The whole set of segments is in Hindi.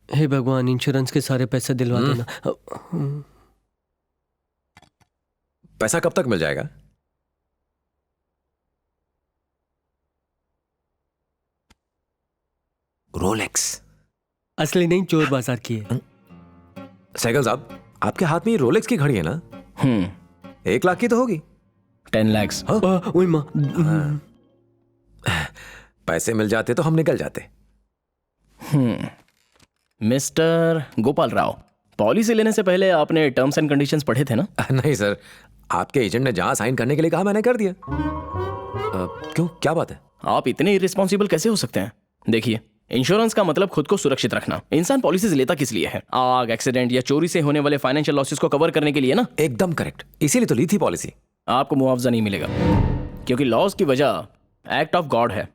हे भगवान, इंश्योरेंस के सारे पैसे दिलवा देना। पैसा कब तक मिल जाएगा? रोलेक्स असली नहीं, चोर बाजार की है। सहगल साहब, आपके हाथ में ये रोलेक्स की घड़ी है ना? 1 लाख की तो होगी। 10 lakhs। ओए माँ, पैसे मिल जाते तो हम निकल जाते। मिस्टर गोपाल राव, पॉलिसी लेने से पहले आपने टर्म्स एंड कंडीशंस पढ़े थे ना? नहीं सर, आपके एजेंट ने जहां साइन करने के लिए कहा मैंने कर दिया। क्यों, क्या बात है? आप इतने इररिस्पॉन्सिबल कैसे हो सकते हैं? देखिए, इंश्योरेंस का मतलब खुद को सुरक्षित रखना। इंसान पॉलिसीज लेता किस लिए है? आग, एक्सीडेंट या चोरी से होने वाले फाइनेंशियल लॉसेस को कवर करने के लिए ना? एकदम करेक्ट, इसीलिए तो ली थी पॉलिसी। आपको मुआवजा नहीं मिलेगा क्योंकि लॉस की वजह एक्ट ऑफ गॉड है।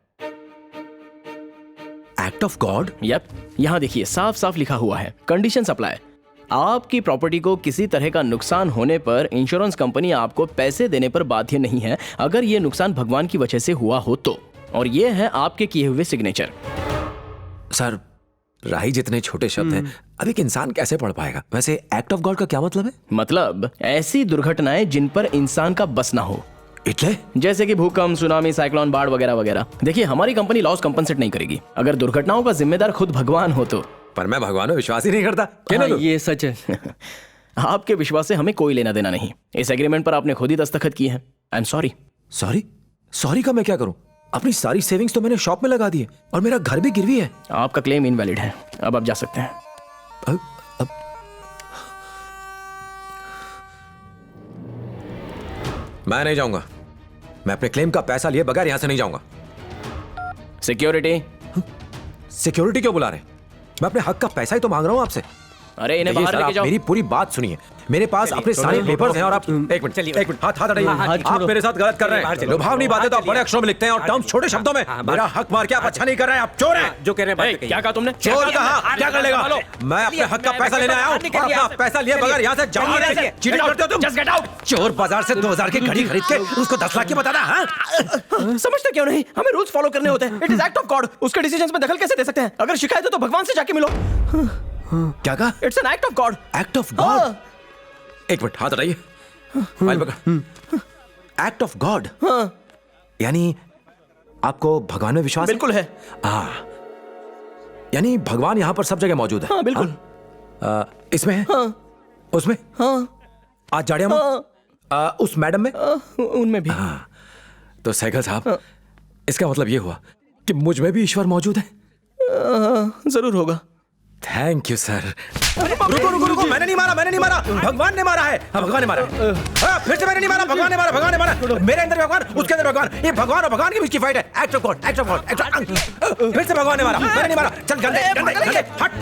Act of God? यप, यहाँ देखिए, साफ साफ लिखा हुआ है, कंडीशंस अप्लाई। आपकी प्रॉपर्टी को किसी तरह का नुकसान होने पर इंश्योरेंस कंपनी आपको पैसे देने पर बाध्य नहीं है अगर ये नुकसान भगवान की वजह से हुआ हो तो। और ये है आपके किए हुए सिग्नेचर। सर, राही जितने छोटे शब्द हैं, अब एक इंसान कैसे पढ़ पाएगा? वैसे एक्ट ऑफ गॉड का क्या मतलब है? मतलब ऐसी दुर्घटनाएं जिन पर इंसान का बस ना हो, इतले? जैसे कि भूकंप, सुनामी, साइक्लोन, बाढ़ वगैरह वगैरह। देखिए, हमारी कंपनी लॉस कंपनसेट नहीं करेगी अगर दुर्घटनाओं का जिम्मेदार खुद भगवान हो तो। पर मैं भगवान में विश्वास ही नहीं करता। हाँ, ये सच है। आपके विश्वास से हमें कोई लेना देना नहीं। इस एग्रीमेंट पर आपने खुद ही दस्तखत किए हैं। I am sorry. Sorry? Sorry का मैं क्या करूं? अपनी सारी सेविंग्स तो मैंने शॉप में लगा दी है और मेरा घर भी गिरवी है। आपका क्लेम इनवैलिड है, अब आप जा सकते हैं। अब मैं नहीं जाऊंगा। मैं अपने क्लेम का पैसा लिए बगैर यहां से नहीं जाऊंगा। सिक्योरिटी। सिक्योरिटी क्यों बुला रहे? मैं अपने हक का पैसा ही तो मांग रहा हूं आपसे। अरे इन्हें बाहर लेके जाओ। मेरी पूरी बात सुनिए। मेरे पास अपने सारे पेपर्स हैं और आप एक मिनट हाथ हटाइए। आप मेरे साथ गलत कर रहे हैं। लुभावनी बातें तो आप बड़े अक्षरों में लिखते हैं और टर्म्स छोटे शब्दों में। मेरा हक मार के आप अच्छा नहीं कर रहे हैं। आप चोर हैं। जो कह रहे हैं, क्या कहा तुमने? चोर कहा? क्या कर लेगा? मैं अपने हक का पैसा लेने आया हूं और अपना पैसा लिए बगैर यहां से जाऊंगा नहीं। चीटिंग करते हो तुम। Just get out. चोर बाजार से 2000 की घड़ी खरीद के उसको 10 लाख की बताना? हाँ, समझते क्यों नहीं? हमें रूल्स फॉलो करने होते हैं। It is act of God. उसके डिसीजंस में दखल कैसे दे सकते हैं? अगर शिकायत है तो भगवान से जाके मिलो। क्या कहा? It's an act of God. Act of God? एक मिनट, हाथ हटाइए। फाइल पकड़। एक्ट ऑफ गॉड यानी आपको भगवान में विश्वास बिल्कुल है। यानी भगवान यहाँ पर सब जगह मौजूद है? हाँ, बिल्कुल। इसमें है? हाँ। उसमें? हाँ। आज जाड़िया में? उस मैडम में? उनमें भी। तो सहगल साहब, इसका मतलब ये हुआ कि मुझ में भी ईश्वर मौजूद है? जरूर होगा। Thank you sir. रुको रुको रुको, मैंने नहीं मारा, भगवान ने मारा है। भगवान ने मारा है। फिर से मैंने नहीं मारा, भगवान ने मारा। मेरे अंदर भगवान, उसके अंदर भगवान। ये भगवान और भगवान के बीच की फाइट है। Act of God. फिर से भगवान ने मारा, मैंने नहीं मारा। चल गंदे, हट।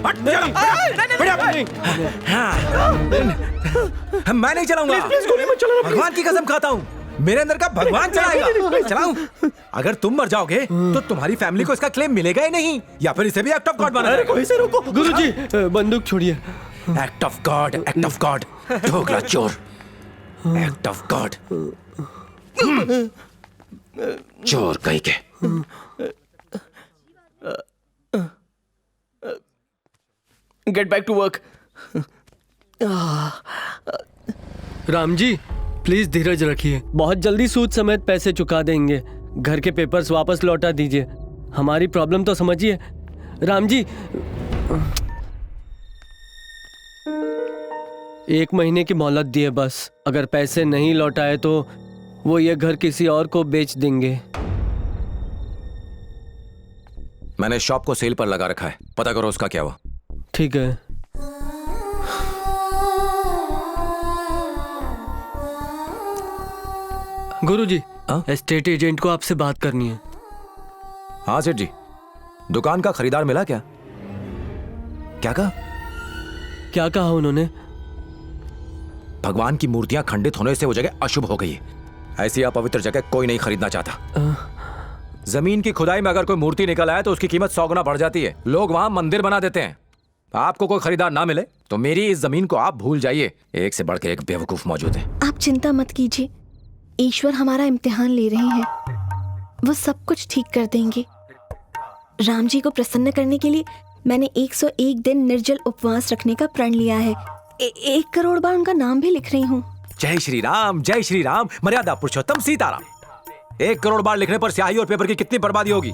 मैं नहीं चलाऊंगा। भगवान की कसम खाता हूँ, मेरे अंदर का भगवान चलाएगा। चलाऊं? अगर तुम मर जाओगे तो तुम्हारी फैमिली को इसका क्लेम मिलेगा ही नहीं, या फिर इसे भी एक्ट ऑफ गॉड बना देगा। कोई से रोको। गुरुजी, बंदूक छोड़िए। Act of God, act of God. Dhokla चोर। Act of God. चोर कहीं के। Get back to work. Ram ji, please धीरज रखिए। बहुत जल्दी सूद समेत पैसे चुका देंगे। घर के पेपर्स वापस लौटा दीजिए। हमारी प्रॉब्लम तो समझिए। राम जी, 1 महीने की मोहलत दिए बस। अगर पैसे नहीं लौटाए तो वो ये घर किसी और को बेच देंगे। मैंने शॉप को सेल पर लगा रखा है, पता करो उसका क्या हुआ। ठीक है। गुरुजी, एस्टेट एजेंट को आपसे बात करनी है। हाँ सेठ जी, दुकान का खरीदार मिला क्या? क्या कहा? क्या कहा उन्होंने? भगवान की मूर्तियां खंडित होने से वो जगह अशुभ हो गई है। ऐसी अपवित्र जगह कोई नहीं खरीदना चाहता। जमीन की खुदाई में अगर कोई मूर्ति निकल आए तो उसकी कीमत 100 गुना बढ़ जाती है। लोग वहां मंदिर बना देते हैं। आपको कोई खरीदार ना मिले तो मेरी इस जमीन को आप भूल जाइए। एक से बढ़कर एक बेवकूफ मौजूद है। आप चिंता मत कीजिए, ईश्वर हमारा इम्तिहान ले रहे हैं। वो सब कुछ ठीक कर देंगे। राम जी को प्रसन्न करने के लिए मैंने 101 दिन निर्जल उपवास रखने का प्रण लिया है। 1 करोड़ बार उनका नाम भी लिख रही हूँ। जय श्री राम, जय श्री राम, मर्यादा पुरुषोत्तम सीताराम। 1 करोड़ बार लिखने पर स्याही और पेपर की कितनी बर्बादी होगी।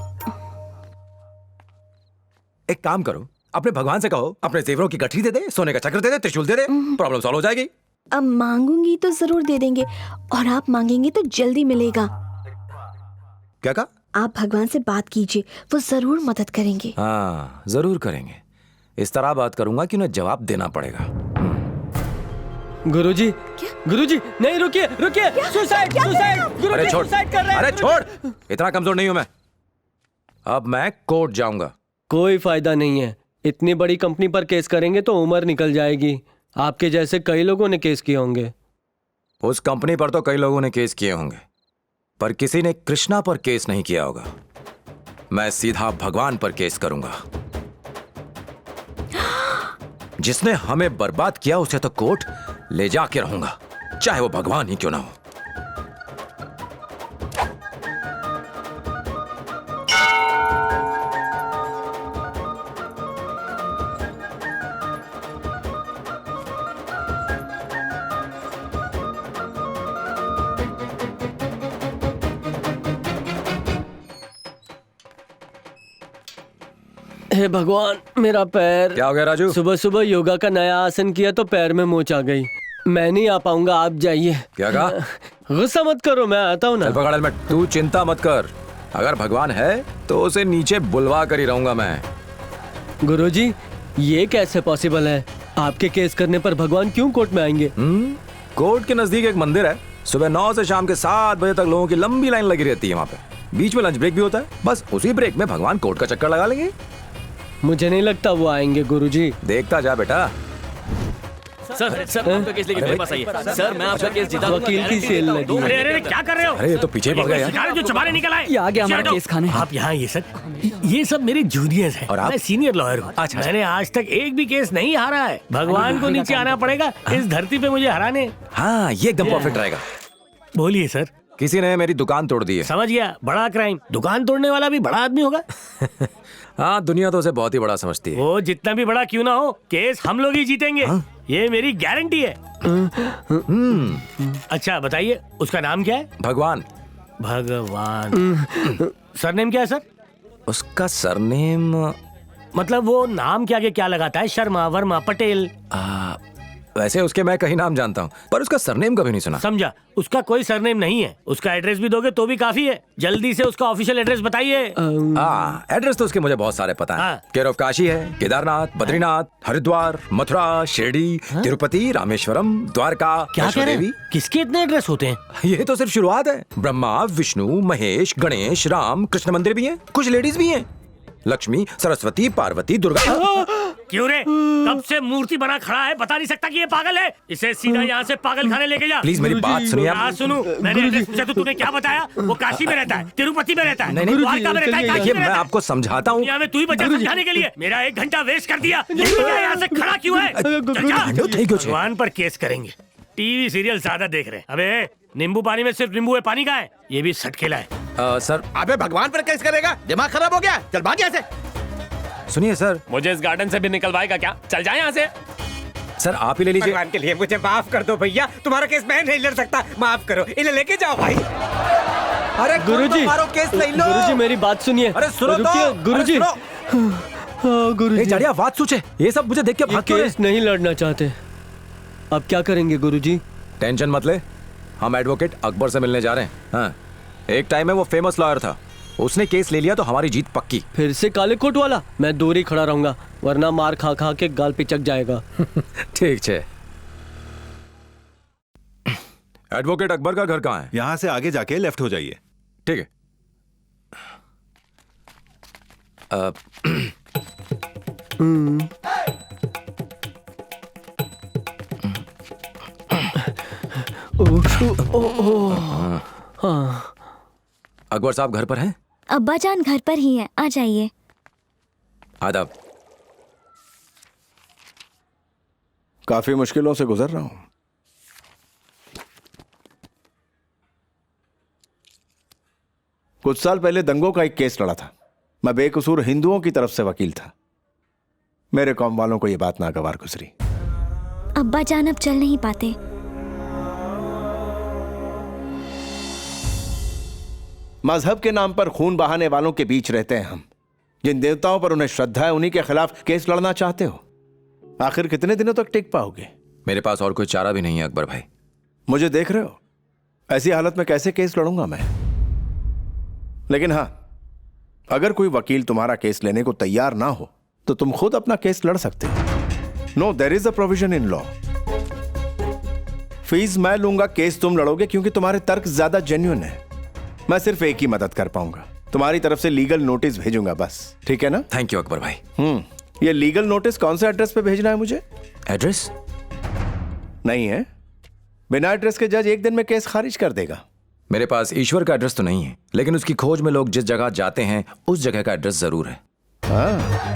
एक काम करो, अपने भगवान से कहो अपने जेवरों की गठरी दे दे, सोने का चक्र दे दे, त्रिशूल दे दे, प्रॉब्लम सॉल्व हो जाएगी। अब मांगूंगी तो जरूर दे देंगे, और आप मांगेंगे तो जल्दी मिलेगा। क्या कहा? आप भगवान से बात कीजिए, वो जरूर मदद करेंगे। हाँ, जरूर करेंगे। इस तरह बात करूंगा कि उन्हें जवाब देना पड़ेगा। गुरुजी, गुरुजी, नहीं रुकिए, रुकिए, सुसाइड, सुसाइड, अरे गुरुजी छोड़, सुसाइड कर रहे हैं। अरे छोड़, इतना कमजोर नहीं हूं मैं। अब मैं कोर्ट जाऊंगा। कोई फायदा नहीं है, इतनी बड़ी कंपनी पर केस करेंगे तो उम्र निकल जाएगी। आपके जैसे कई लोगों ने केस किए होंगे। उस कंपनी पर तो कई लोगों ने केस किए होंगे, पर किसी ने कृष्णा पर केस नहीं किया होगा। मैं सीधा भगवान पर केस करूंगा। जिसने हमें बर्बाद किया उसे तो कोर्ट ले जाके रहूंगा, चाहे वो भगवान ही क्यों ना हो। हे भगवान, मेरा पैर। क्या हो गया राजू? सुबह सुबह योगा का नया आसन किया तो पैर में मोच आ गई। मैं नहीं आ पाऊंगा, आप जाइए। क्या कहा? गुस्सा मत करो, मैं आता हूँ ना। चल पकड़ हेलमेट। तू चिंता मत कर, अगर भगवान है तो उसे नीचे बुलवा कर ही रहूंगा मैं। गुरुजी, ये कैसे पॉसिबल है? आपके केस करने पर भगवान क्यों कोर्ट में आएंगे? कोर्ट के नजदीक एक मंदिर है। सुबह 9 से शाम के 7 बजे तक लोगों की लंबी लाइन लगी रहती है वहाँ पे। बीच में लंच ब्रेक भी होता है, बस उसी ब्रेक में भगवान कोर्ट का चक्कर लगा लेंगे। मुझे नहीं लगता वो आएंगे गुरुजी। देखता जा बेटा। सर, सर आपका केस लेके मेरे पास आइए। सर, मैं आपका केस जीता दूंगा। वकील की सेल लगी। अरे अरे क्या कर रहे हो? अरे ये तो पीछे भाग गया यार। शिकारी जो चबाने निकल आए। ये आ गया हमारा केस खाने। आप यहाँ ये सब मेरे जूनियर्स हैं। और आप? मैं सीनियर लॉयर हूँ। अच्छा। मैंने आज तक एक भी केस नहीं हारा है। भगवान को नीचे आना पड़ेगा इस धरती पे मुझे हराने। हाँ, ये एकदम परफेक्ट रहेगा। बोलिए सर। किसी ने मेरी दुकान तोड़ दी है। समझ गया, बड़ा क्राइम। दुकान तोड़ने वाला भी बड़ा आदमी होगा। हाँ, दुनिया तो उसे बहुत ही बड़ा समझती है। वो जितना भी बड़ा क्यों ना हो, केस हम लोग ही जीतेंगे। ये मेरी गारंटी है। अच्छा बताइए, उसका नाम क्या है? भगवान। भगवान। सरनेम क्या है सर? उसका सरनेम मतलब वो नाम के आगे क्या लगाता है? शर्मा, वर्मा, पटेल? वैसे उसके मैं कहीं नाम जानता हूँ, पर उसका सरनेम कभी नहीं सुना। समझा, उसका कोई सरनेम नहीं है। उसका एड्रेस भी दोगे तो भी काफी है। जल्दी से उसका ऑफिशियल एड्रेस बताइए। एड्रेस तो उसके मुझे बहुत सारे पता है। हाँ। केयर ऑफ काशी है, केदारनाथ, बद्रीनाथ, हरिद्वार, मथुरा, शिरडी, तिरुपति, रामेश्वरम, द्वारका, क्या कह रहे वैष्णो हैं? किसके इतने एड्रेस होते हैं? देवी। ये तो सिर्फ शुरुआत है। ब्रह्मा, विष्णु, महेश, गणेश, राम, कृष्ण मंदिर भी हैं। कुछ लेडीज भी हैं, लक्ष्मी, सरस्वती, पार्वती, दुर्गा। क्यों रे? कब से मूर्ति बना खड़ा है, बता नहीं सकता कि ये पागल है? इसे सीधा यहाँ से पागल खाने लेके जा। प्लीज मेरी बात सुनिए आप। हाँ सुनू। मैंने एड्रेस पूछा तो तूने क्या बताया? वो काशी में रहता है, तिरुपति में रहता है, नहीं, द्वारका में रहता है, काशी ये में मैं रहता है। आपको समझाता हूँ। दुनिया में तू ही बचा समझाने के लिए। मेरा 1 घंटा वेस्ट कर दिया। लेके जा यहाँ से, खड़ा क्यों है? चल जा। भगवान पर केस करेंगे। टीवी सीरियल ज्यादा देख रहे हैं। अबे नींबू पानी में सिर्फ नींबू में पानी का है। ये भी सटकेला है। सर अबे भगवान पर केस करेगा? दिमाग खराब हो गया? चल भाग यहाँ से। सुनिए सर। मुझे इस गार्डन से भी निकलवाएगा क्या? चल जाए यहाँ से। सर आप ही ले लीजिए। भगवान के लिए मुझे माफ कर दो भैया, तुम्हारा केस मैं नहीं लड़ सकता। माफ करो, इन्हें लेके जाओ भाई। अरे गुरुजी, मारो, केस ले लो। गुरुजी मेरी बात सुनिए। अरे सुनो रुकिए, तो। गुरुजी। गुरुजी, जड़िया बात सोचे, ये सब मुझे देख के ये भाग क्यों रहे? केस नहीं लड़ना चाहते। अब क्या करेंगे गुरुजी? टेंशन मत ले, हम एडवोकेट अकबर से मिलने जा रहे हैं। हाँ, एक टाइम में वो फेमस लॉयर था, उसने केस ले लिया तो हमारी जीत पक्की। फिर से काले कोट वाला? मैं दूर ही खड़ा रहूंगा, वरना मार खा खा के गाल पिचक जाएगा। ठीक है। एडवोकेट अकबर का घर कहाँ है? यहाँ से आगे जाके लेफ्ट हो जाइए। ठीक है। अकबर साहब घर पर हैं? अब्बा जान घर पर ही हैं, आ जाइए। आदाब। काफी मुश्किलों से गुजर रहा हूं। कुछ साल पहले दंगों का एक केस लड़ा था। मैं बेकसूर हिंदुओं की तरफ से वकील था। मेरे कॉम वालों को ये बात नागवार गुजरी। अब्बा जान अब चल नहीं पाते। मजहब के नाम पर खून बहाने वालों के बीच रहते हैं हम। जिन देवताओं पर उन्हें श्रद्धा है उन्हीं के खिलाफ केस लड़ना चाहते हो। आखिर कितने दिनों तक टिक पाओगे? मेरे पास और कोई चारा भी नहीं है अकबर भाई। मुझे देख रहे हो, ऐसी हालत में कैसे केस लड़ूंगा मैं। लेकिन हां, अगर कोई वकील तुम्हारा केस लेने को तैयार ना हो तो तुम खुद अपना केस लड़ सकते हो। No, there is a provision in law. Fees मैं लूंगा, केस तुम लड़ोगे क्योंकि तुम्हारे तर्क ज्यादा जेन्युइन है। मैं सिर्फ एक ही मदद कर पाऊंगा, तुम्हारी तरफ से लीगल नोटिस भेजूंगा बस। ठीक है ना? थैंक यू अकबर भाई। ये लीगल नोटिस कौन से एड्रेस पे भेजना है मुझे? एड्रेस नहीं है, बिना एड्रेस के जज एक दिन में केस खारिज कर देगा। मेरे पास ईश्वर का एड्रेस तो नहीं है, लेकिन उसकी खोज में लोग जिस जगह जाते हैं उस जगह का एड्रेस जरूर है। हाँ।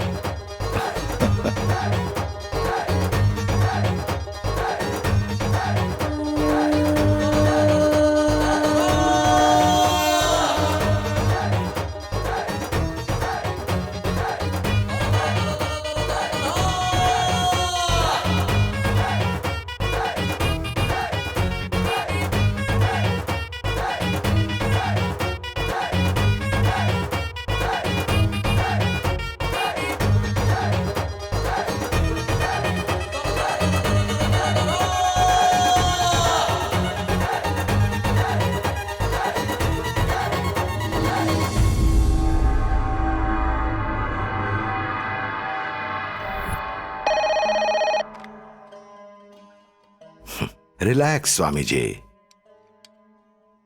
Relax Swami ji,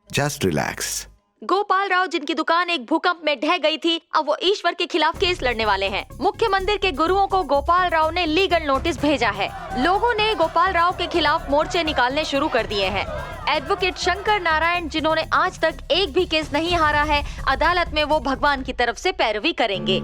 just relax. Gopal Rao जिनकी दुकान एक भूकंप में ढह गई थी, अब वो ईश्वर के खिलाफ केस लड़ने वाले हैं। मुख्य मंदिर के गुरुओं को गोपाल राव ने लीगल नोटिस भेजा है। लोगों ने गोपाल राव के खिलाफ मोर्चे निकालने शुरू कर दिए हैं। एडवोकेट शंकर नारायण, जिन्होंने आज तक एक भी केस नहीं हारा है, अदालत में वो भगवान की तरफ से पैरवी करेंगे।